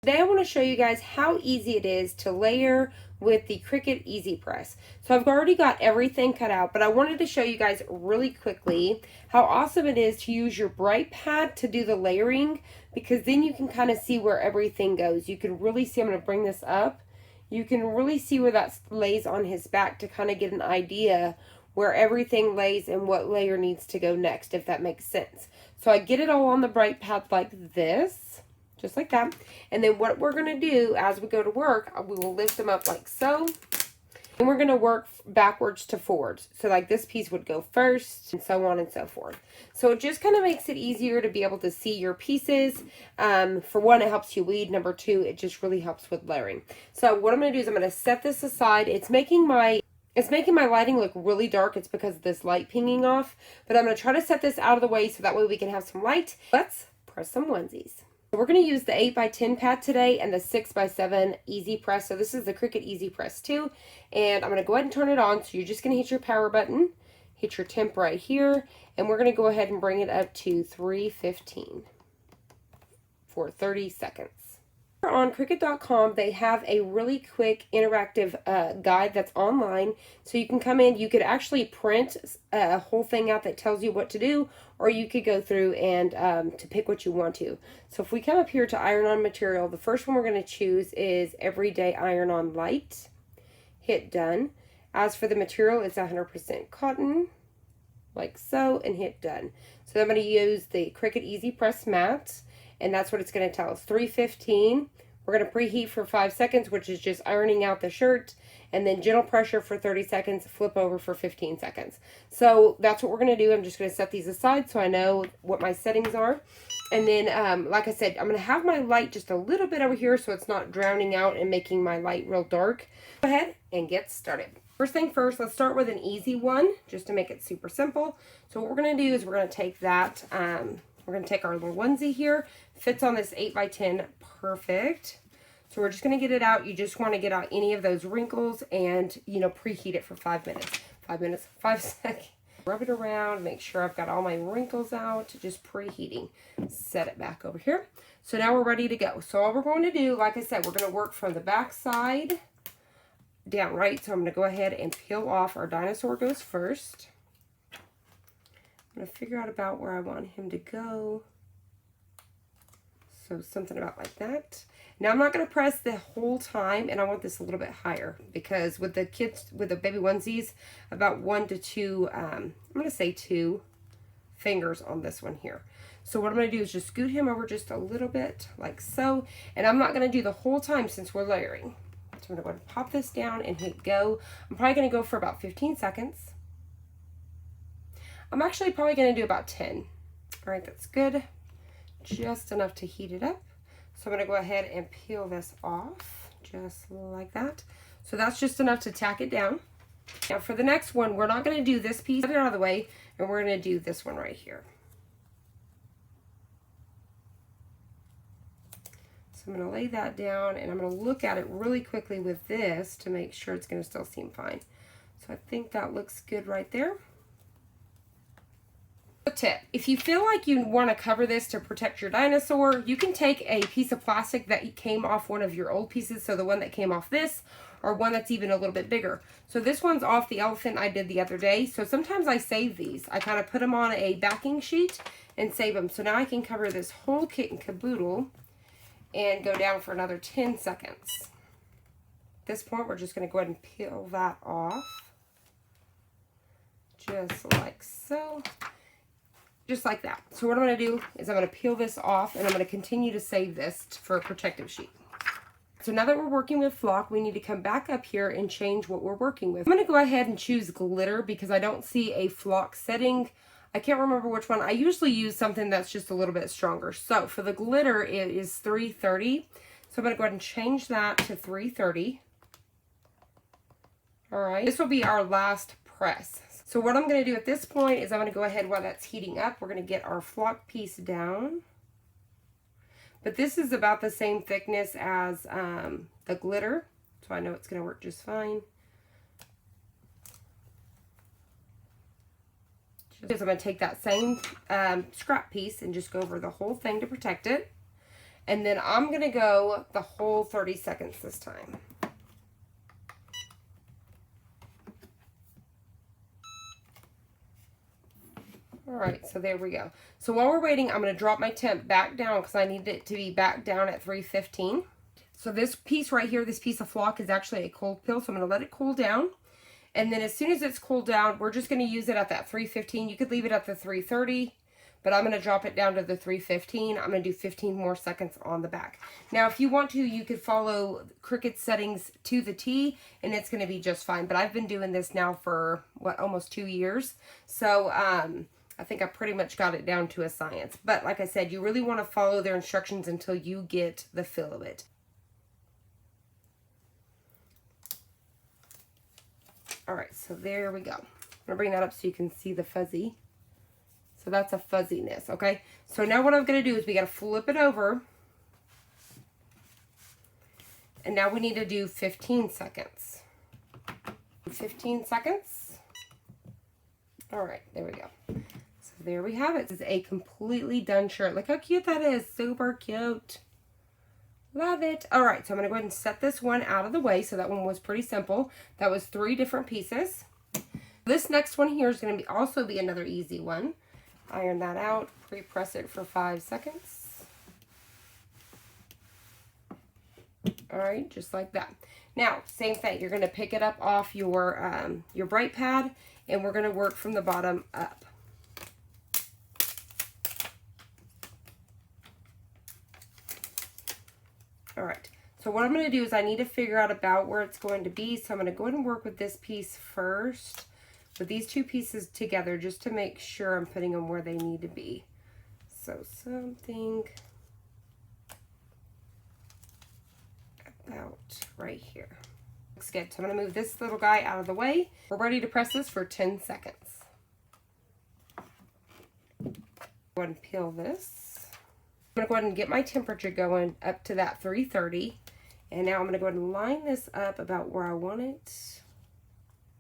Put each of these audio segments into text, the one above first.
Today I want to show you guys how easy it is to layer with the Cricut EasyPress. So I've already got everything cut out, but I wanted to show you guys really quickly how awesome it is to use your bright pad to do the layering, because then you can kind of see where everything goes. You can really see, I'm going to bring this up, you can really see where that lays on his back to kind of get an idea where everything lays and what layer needs to go next, if that makes sense. So I get it all on the bright pad like this. Just like that. And then what we're going to do as we go to work, we will lift them up like so. And we're going to work backwards to forwards. So like this piece would go first and so on and so forth. So it just kind of makes it easier to be able to see your pieces. For one, it helps you weed. Number two, it just really helps with layering. So what I'm going to do is I'm going to set this aside. It's making my lighting look really dark. It's because of this light pinging off. But I'm going to try to set this out of the way so that way we can have some light. Let's press some onesies. We're going to use the 8x10 pad today and the 6x7 EasyPress. So this is the Cricut EasyPress 2. And I'm going to go ahead and turn it on. So you're just going to hit your power button, hit your temp right here, and we're going to go ahead and bring it up to 315 for 30 seconds. On Cricut.com, they have a really quick interactive guide that's online. So you can come in, you could actually print a whole thing out that tells you what to do, or you could go through and to pick what you want to. So if we come up here to iron-on material, the first one we're going to choose is Everyday Iron-On Light. Hit done. As for the material, it's 100% cotton, like so, and hit done. So I'm going to use the Cricut EasyPress mat. And that's what it's going to tell us. 315. We're going to preheat for 5 seconds, which is just ironing out the shirt. And then gentle pressure for 30 seconds, flip over for 15 seconds. So that's what we're going to do. I'm just going to set these aside so I know what my settings are. And then, like I said, I'm going to have my light just a little bit over here so it's not drowning out and making my light real dark. Go ahead and get started. First thing first, let's start with an easy one, just to make it super simple. So what we're going to do is we're going to take that... we're going to take our little onesie here. Fits on this 8x10 perfect. So we're just going to get it out. You just want to get out any of those wrinkles and, you know, preheat it for 5 minutes. 5 seconds. Rub it around. Make sure I've got all my wrinkles out. Just preheating. Set it back over here. So now we're ready to go. So all we're going to do, like I said, we're going to work from the back side down, right? So I'm going to go ahead and peel off. Our dinosaur goes first. I'm going to figure out about where I want him to go. So something about like that. Now I'm not going to press the whole time, and I want this a little bit higher because with the kids, with the baby onesies, about 1 to 2, I'm going to say 2 fingers on this one here. So what I'm going to do is just scoot him over just a little bit like so. And I'm not going to do the whole time since we're layering. So I'm going to go ahead and pop this down and hit go. I'm probably going to go for about 15 seconds. I'm actually probably going to do about 10. All right, that's good. Just enough to heat it up. So I'm going to go ahead and peel this off, just like that. So that's just enough to tack it down. Now for the next one, we're not going to do this piece. Get it out of the way, and we're going to do this one right here. So I'm going to lay that down, and I'm going to look at it really quickly with this to make sure it's going to still seem fine. So I think that looks good right there. Tip: if you feel like you want to cover this to protect your dinosaur, you can take a piece of plastic that came off one of your old pieces, so the one that came off this, or one that's even a little bit bigger. So this one's off the elephant I did the other day, so sometimes I save these. I kind of put them on a backing sheet and save them. So now I can cover this whole kit and caboodle and go down for another 10 seconds. At this point, we're just going to go ahead and peel that off, just like so. Just like that. So what I'm going to do is I'm going to peel this off, and I'm going to continue to save this for a protective sheet. So now that we're working with flock, we need to come back up here and change what we're working with. I'm going to go ahead and choose glitter because I don't see a flock setting. I can't remember which one. I usually use something that's just a little bit stronger. So for the glitter, it is 330. So I'm going to go ahead and change that to 330. All right. This will be our last press. So what I'm going to do at this point is I'm going to go ahead while that's heating up. We're going to get our flock piece down. But this is about the same thickness as the glitter. So I know it's going to work just fine. I'm going to take that same scrap piece and just go over the whole thing to protect it. And then I'm going to go the whole 30 seconds this time. All right, so there we go. So while we're waiting, I'm going to drop my temp back down because I need it to be back down at 315. So this piece right here, this piece of flock is actually a cold pill, so I'm going to let it cool down. And then as soon as it's cooled down, we're just going to use it at that 315. You could leave it at the 330, but I'm going to drop it down to the 315. I'm going to do 15 more seconds on the back. Now, if you want to, you could follow Cricut settings to the T, and it's going to be just fine. But I've been doing this now for, what, almost 2 years. So, I think I pretty much got it down to a science. But like I said, you really want to follow their instructions until you get the feel of it. All right, so there we go. I'm gonna bring that up so you can see the fuzzy. So that's a fuzziness, okay? So now what I'm gonna do is we gotta flip it over. And now we need to do 15 seconds. 15 seconds. All right, there we go. So there we have it. This is a completely done shirt. Look how cute that is. Super cute. Love it. All right, so I'm going to go ahead and set this one out of the way. So that one was pretty simple. That was 3 different pieces. This next one here is going to also be another easy one. Iron that out, pre-press it for 5 seconds. All right, just like that. Now, same thing. You're going to pick it up off your bright pad, and we're going to work from the bottom up. All right, so what I'm going to do is I need to figure out about where it's going to be. So I'm going to go ahead and work with this piece first, with these 2 pieces together, just to make sure I'm putting them where they need to be. So something about right here. Looks good. So I'm going to move this little guy out of the way. We're ready to press this for 10 seconds. Go ahead and peel this. I'm going to go ahead and get my temperature going up to that 330. And now I'm going to go ahead and line this up about where I want it.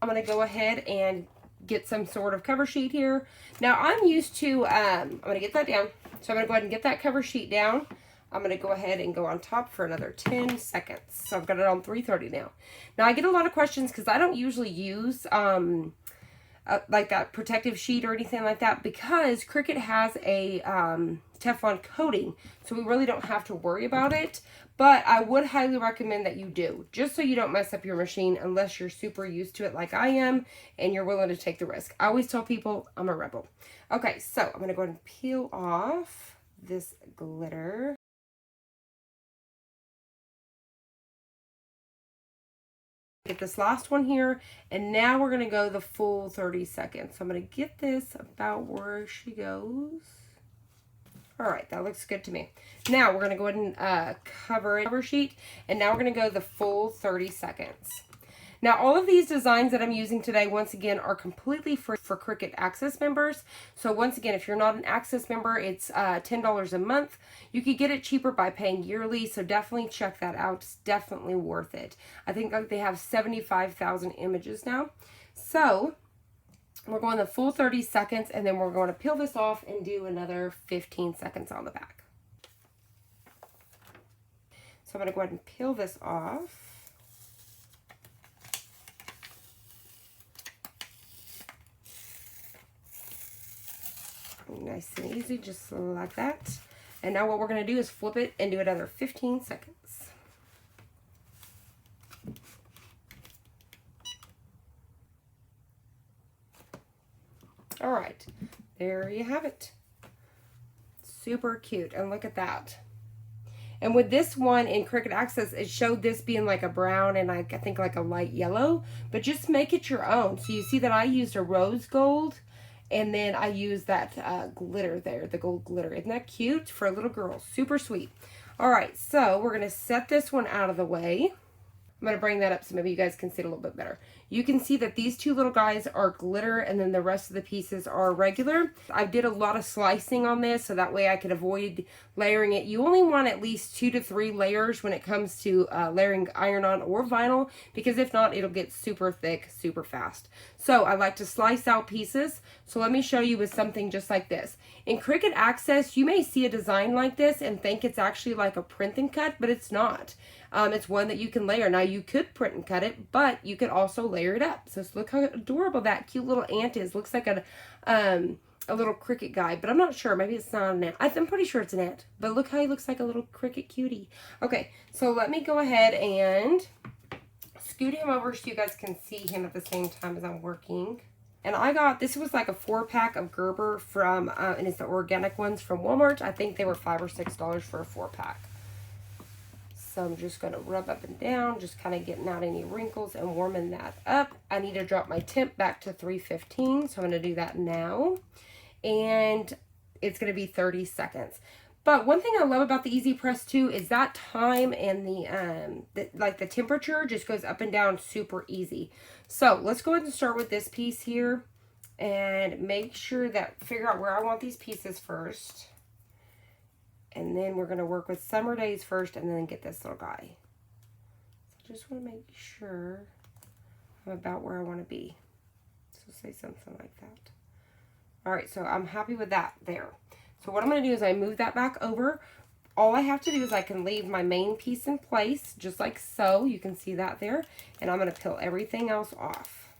I'm going to go ahead and get some sort of cover sheet here. Now I'm used to, I'm going to get that down. So I'm going to go ahead and get that cover sheet down. I'm going to go ahead and go on top for another 10 seconds. So I've got it on 330 now. Now I get a lot of questions because I don't usually use like that protective sheet or anything like that, because Cricut has a Teflon coating, so we really don't have to worry about it. But I would highly recommend that you do, just so you don't mess up your machine unless you're super used to it like I am and you're willing to take the risk. I always tell people I'm a rebel. Okay, so I'm going to go ahead and peel off this glitter. Get this last one here, and now we're going to go the full 30 seconds. So I'm going to get this about where she goes. All right, that looks good to me. Now we're going to go ahead and cover sheet, and now we're going to go the full 30 seconds. Now all of these designs that I'm using today, once again, are completely free for Cricut Access members. So once again, if you're not an Access member, it's $10 a month. You could get it cheaper by paying yearly, so definitely check that out. It's definitely worth it. I think they have 75,000 images now. So we're going the full 30 seconds, and then we're going to peel this off and do another 15 seconds on the back. So I'm going to go ahead and peel this off. Nice and easy, just like that. And now what we're going to do is flip it and do another 15 seconds. All right, there you have it. Super cute, and look at that. And with this one in Cricut Access, it showed this being like a brown and I think like a light yellow, but just make it your own. So you see that I used a rose gold, and then I used that glitter there, the gold glitter. Isn't that cute for a little girl? Super sweet. All right, so we're going to set this one out of the way. I'm going to bring that up so maybe you guys can see it a little bit better. You can see that these two little guys are glitter and then the rest of the pieces are regular. I did a lot of slicing on this so that way I could avoid layering it. You only want at least 2 to 3 layers when it comes to layering iron-on or vinyl, because if not, it'll get super thick super fast. So I like to slice out pieces. So let me show you with something just like this. In Cricut Access, you may see a design like this and think it's actually like a print and cut, but it's not. It's one that you can layer. Now you could print and cut it, but you could also layer it up. So look how adorable that cute little ant is. Looks like a little Cricut guy, but I'm not sure. Maybe it's not an ant. I'm pretty sure it's an ant, but look how he looks like a little Cricut cutie. Okay, so let me go ahead and scoot him over so you guys can see him at the same time as I'm working. And I got, this was like a 4-pack of Gerber from, and it's the organic ones from Walmart. I think they were $5 or $6 for a 4-pack. So I'm just going to rub up and down, just kind of getting out any wrinkles and warming that up. I need to drop my temp back to 315, so I'm going to do that now. And it's going to be 30 seconds. But one thing I love about the EasyPress too is that time and the temperature just goes up and down super easy. So let's go ahead and start with this piece here and make sure that, figure out where I want these pieces first. And then we're going to work with Summer Days first and then get this little guy. So I just want to make sure I'm about where I want to be. So say something like that. All right, so I'm happy with that there. So what I'm going to do is I move that back over. All I have to do is I can leave my main piece in place, just like so. You can see that there. And I'm going to peel everything else off.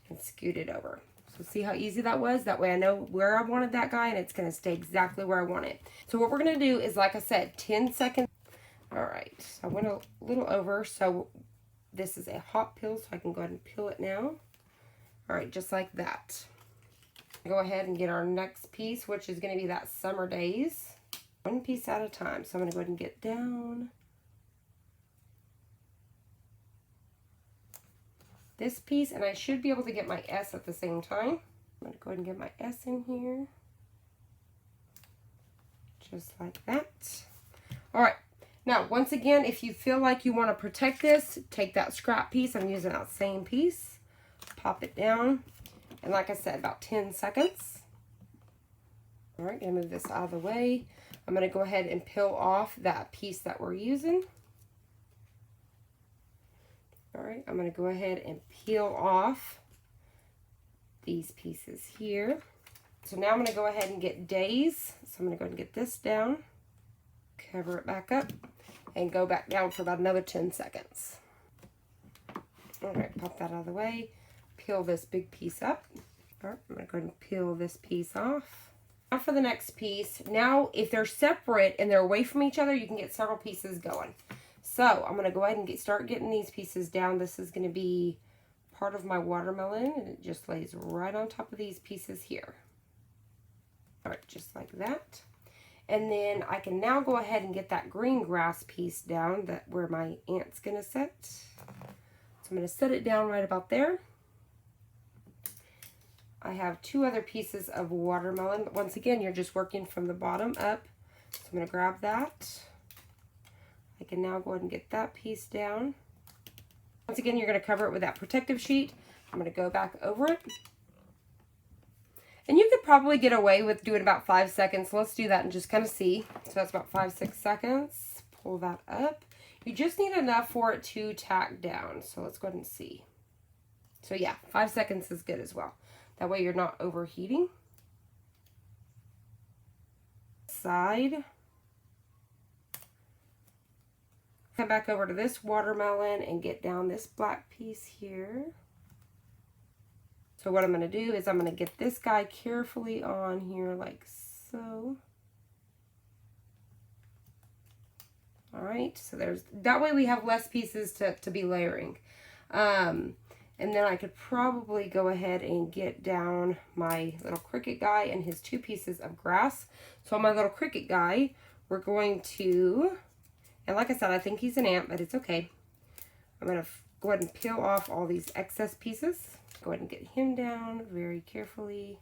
And scoot it over. So see how easy that was? That way I know where I wanted that guy and it's going to stay exactly where I want it. So what we're going to do is, like I said, 10 seconds. All right, so I went a little over. So this is a hot peel, so I can go ahead and peel it now. All right, just like that. Go ahead and get our next piece, which is going to be that Summer Days. One piece at a time. So I'm going to go ahead and get down this piece, and I should be able to get my S at the same time. I'm going to go ahead and get my S in here. Just like that. All right. Now, once again, if you feel like you want to protect this, take that scrap piece. I'm using that same piece. Pop it down. And like I said, about 10 seconds. All right, gonna move this out of the way. I'm gonna go ahead and peel off that piece that we're using. All right, I'm gonna go ahead and peel off these pieces here. So now I'm gonna go ahead and get Days. So I'm gonna go ahead and get this down, cover it back up, and go back down for about another 10 seconds. All right, pop that out of the way. Peel this big piece up. All right, I'm going to go ahead and peel this piece off. Now for the next piece. Now, if they're separate and they're away from each other, you can get several pieces going. So I'm going to go ahead and start getting these pieces down. This is going to be part of my watermelon, and it just lays right on top of these pieces here. All right, just like that. And then I can now go ahead and get that green grass piece down, that where my ant's going to sit. So I'm going to set it down right about there. I have 2 other pieces of watermelon, but once again, you're just working from the bottom up. So I'm going to grab that. I can now go ahead and get that piece down. Once again, you're going to cover it with that protective sheet. I'm going to go back over it. And you could probably get away with doing about 5 seconds. So let's do that and just kind of see. So that's about 5-6 seconds. Pull that up. You just need enough for it to tack down. So let's go ahead and see. So yeah, 5 seconds is good as well. That way you're not overheating. Side. Come back over to this watermelon and get down this black piece here. So what I'm going to do is I'm going to get this guy carefully on here like so. All right, so there's, that way we have less pieces to be layering. And then I could probably go ahead and get down my little Cricut guy and his 2 pieces of grass. So on my little Cricut guy, we're going to, and like I said, I think he's an ant, but it's okay. I'm going to go ahead and peel off all these excess pieces. Go ahead and get him down very carefully.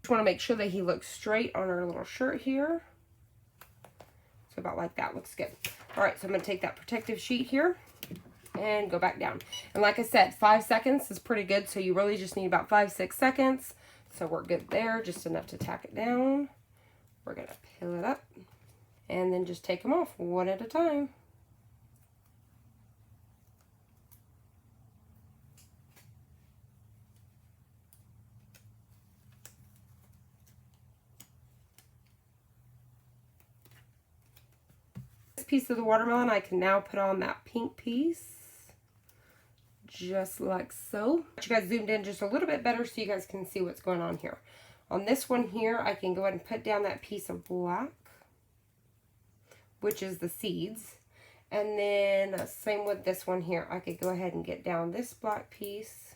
Just want to make sure that he looks straight on our little shirt here. So about like that, looks good. All right, so I'm going to take that protective sheet here and go back down. And like I said, 5 seconds is pretty good, so you really just need about 5-6 seconds. So we're good there, just enough to tack it down. We're gonna peel it up and then just take them off one at a time. This piece of the watermelon, I can now put on that pink piece. Just like so. You guys zoomed in just a little bit better so you guys can see what's going on here. On this one here, I can go ahead and put down that piece of black, which is the seeds. And then same with this one here. I could go ahead and get down this black piece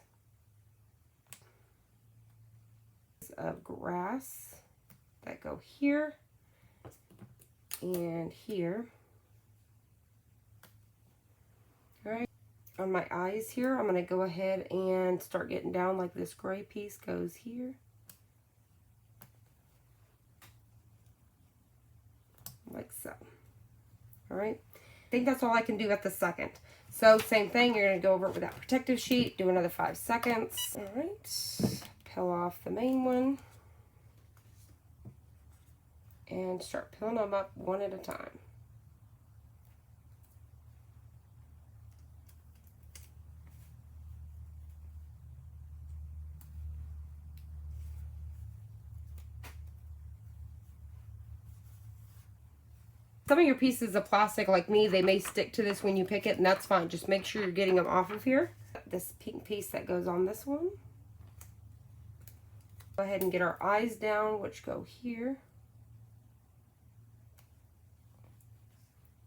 of grass that go here and here. All right. On my eyes here, I'm going to go ahead and start getting down like this gray piece goes here. Like so. All right. I think that's all I can do at the second. So same thing, you're going to go over it with that protective sheet, do another 5 seconds. All right. Peel off the main one. And start peeling them up one at a time. Some of your pieces of plastic, like me, they may stick to this when you pick it, and that's fine. Just make sure you're getting them off of here. This pink piece that goes on this one. Go ahead and get our eyes down, which go here.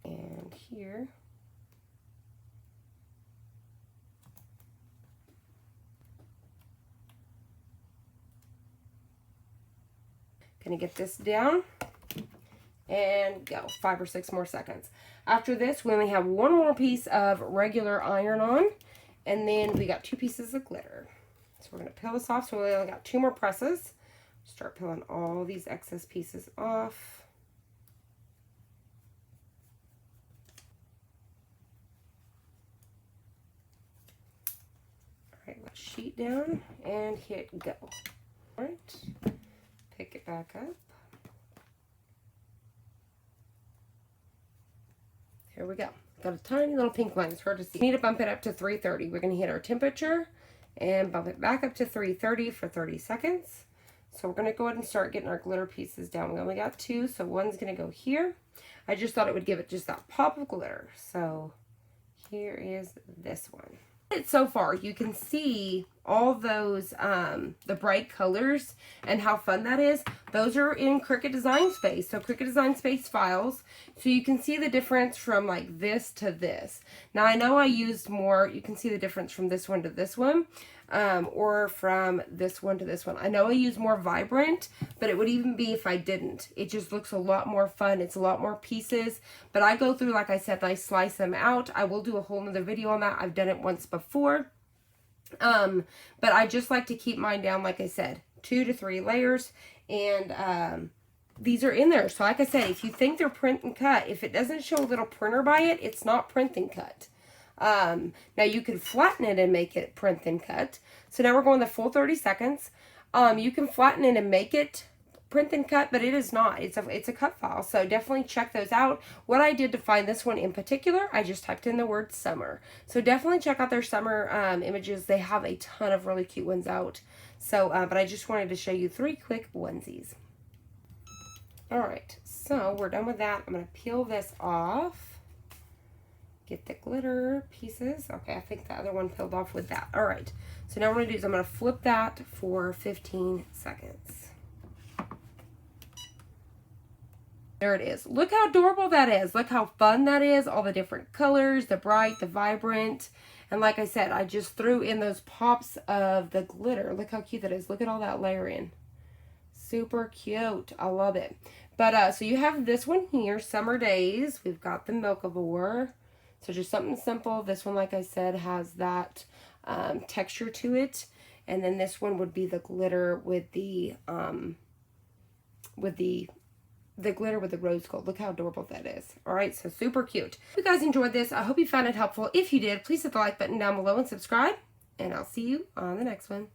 And here. Gonna get this down. And go 5 or 6 more seconds. After this, we only have one more piece of regular iron on, and then we got 2 pieces of glitter. So we're going to peel this off. So we only got 2 more presses. Start peeling all these excess pieces off. All right, let's sheet down and hit go. All right, pick it back up. Here we go. Got a tiny little pink line. It's hard to see. We need to bump it up to 330. We're going to hit our temperature and bump it back up to 330 for 30 seconds. So we're going to go ahead and start getting our glitter pieces down. We only got 2, so one's going to go here. I just thought it would give it just that pop of glitter. So here is this one. So far, you can see all those, the bright colors and how fun that is. Those are in Cricut Design Space. So Cricut Design Space files. So you can see the difference from like this to this. Now I know I used more, you can see the difference from this one to this one. Or from this one to this one. I know I use more vibrant, but it would even be if I didn't. It just looks a lot more fun. It's a lot more pieces, but I go through, like I said, I slice them out. I will do a whole nother video on that. I've done it once before. But I just like to keep mine down, like I said, 2 to 3 layers, and these are in there. So like I said, if you think they're print and cut, if it doesn't show a little printer by it, it's not print and cut. Now you can flatten it and make it print and cut. So now we're going the full 30 seconds. You can flatten it and make it print and cut, but it is not. It's a cut file. So definitely check those out. What I did to find this one in particular, I just typed in the word summer. So definitely check out their summer images. They have a ton of really cute ones out. So, but I just wanted to show you 3 quick onesies. All right, so we're done with that. I'm going to peel this off. Get the glitter pieces. Okay, I think the other one peeled off with that. All right, so now what I'm going to do is I'm going to flip that for 15 seconds. There it is. Look how adorable that is. Look how fun that is. All the different colors, the bright, the vibrant. And like I said, I just threw in those pops of the glitter. Look how cute that is. Look at all that layering. Super cute. I love it. But so you have this one here, Summer Days. We've got the Milkivore. So just something simple. This one, like I said, has that texture to it. And then this one would be the glitter with the the glitter with the rose gold. Look how adorable that is. All right, so super cute. If you guys enjoyed this, I hope you found it helpful. If you did, please hit the like button down below and subscribe, and I'll see you on the next one.